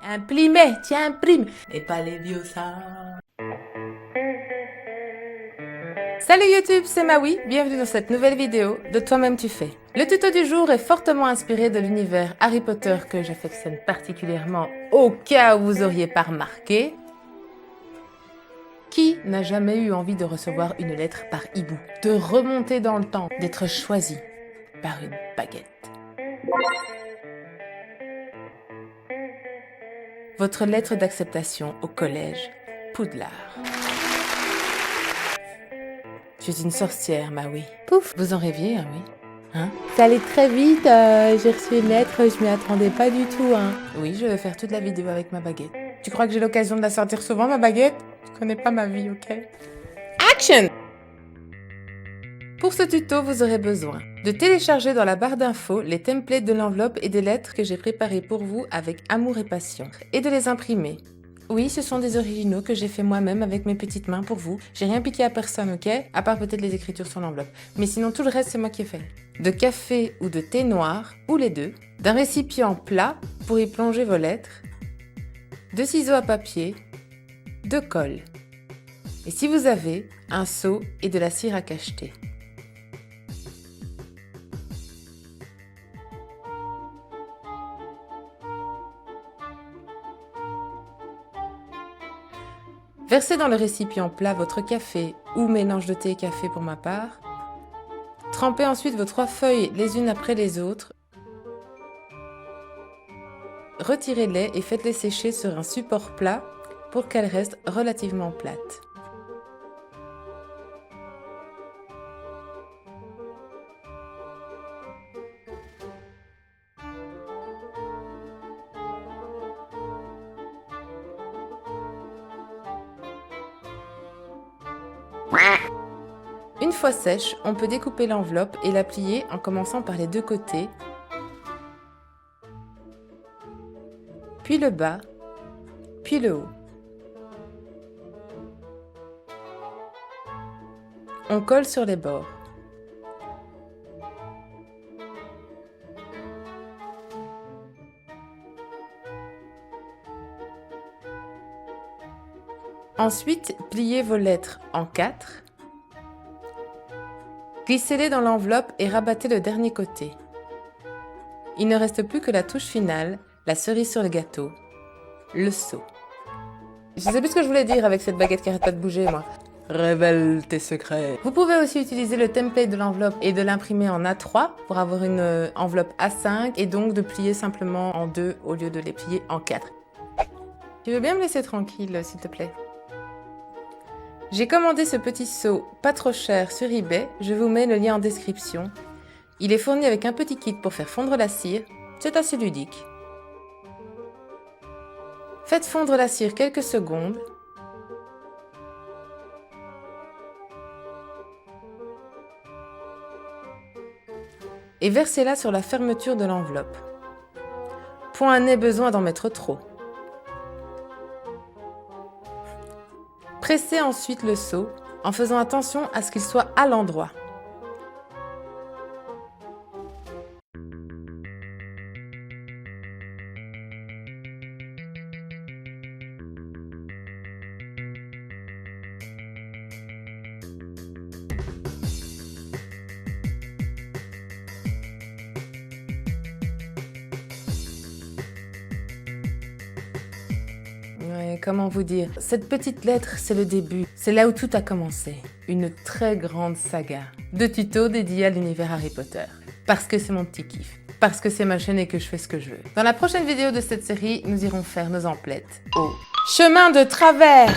Imprimé, tiens, imprime, et pas les vieux ça. Salut YouTube, c'est Maui, bienvenue dans cette nouvelle vidéo de Toi-même tu fais. Le tuto du jour est fortement inspiré de l'univers Harry Potter que j'affectionne particulièrement au cas où vous auriez pas remarqué. Qui n'a jamais eu envie de recevoir une lettre par hibou, de remonter dans le temps, d'être choisi par une baguette? Votre lettre d'acceptation au collège Poudlard. Je suis une sorcière, Maui. Pouf, vous en rêviez, hein, oui? Hein? Ça allait très vite, j'ai reçu une lettre, je m'y attendais pas du tout, hein. Oui, je vais faire toute la vidéo avec ma baguette. Tu crois que j'ai l'occasion de la sortir souvent, ma baguette? Tu connais pas ma vie, ok? Action! Pour ce tuto, vous aurez besoin de télécharger dans la barre d'infos les templates de l'enveloppe et des lettres que j'ai préparées pour vous avec amour et passion, et de les imprimer. Oui, ce sont des originaux que j'ai fait moi-même avec mes petites mains pour vous. J'ai rien piqué à personne, ok? À part peut-être les écritures sur l'enveloppe. Mais sinon, tout le reste, c'est moi qui ai fait. De café ou de thé noir, ou les deux. D'un récipient plat pour y plonger vos lettres. De ciseaux à papier. De colle. Et si vous avez, un seau et de la cire à cacheter. Versez dans le récipient plat votre café ou mélange de thé et café pour ma part. Trempez ensuite vos 3 feuilles les unes après les autres. Retirez-les et faites-les sécher sur un support plat pour qu'elles restent relativement plates. Une fois sèche, on peut découper l'enveloppe et la plier en commençant par les deux côtés, puis le bas, puis le haut. On colle sur les bords. Ensuite, pliez vos lettres en 4. Glissez-les dans l'enveloppe et rabattez le dernier côté. Il ne reste plus que la touche finale, la cerise sur le gâteau, le seau. Je sais plus ce que je voulais dire avec cette baguette qui arrête pas de bouger, moi. Révèle tes secrets. Vous pouvez aussi utiliser le template de l'enveloppe et de l'imprimer en A3 pour avoir une enveloppe A5 et donc de plier simplement en 2 au lieu de les plier en 4. Tu veux bien me laisser tranquille, s'il te plaît? J'ai commandé ce petit seau pas trop cher sur eBay, je vous mets le lien en description. Il est fourni avec un petit kit pour faire fondre la cire, c'est assez ludique. Faites fondre la cire quelques secondes. Et versez-la sur la fermeture de l'enveloppe. Point n'est besoin d'en mettre trop. Pressez ensuite le seau en faisant attention à ce qu'il soit à l'endroit. Ouais, comment vous dire? Cette petite lettre, c'est le début. C'est là où tout a commencé. Une très grande saga de tutos dédiés à l'univers Harry Potter. Parce que c'est mon petit kiff. Parce que c'est ma chaîne et que je fais ce que je veux. Dans la prochaine vidéo de cette série, nous irons faire nos emplettes au chemin de travers.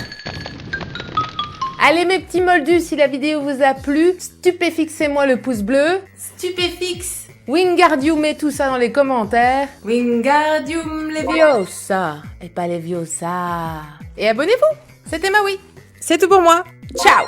Allez mes petits moldus, si la vidéo vous a plu, stupéfixez-moi le pouce bleu. Stupéfixe. Wingardium et tout ça dans les commentaires. Wingardium Leviosa. Et pas Leviosa. Et abonnez-vous. C'était Maui. C'est tout pour moi. Ciao.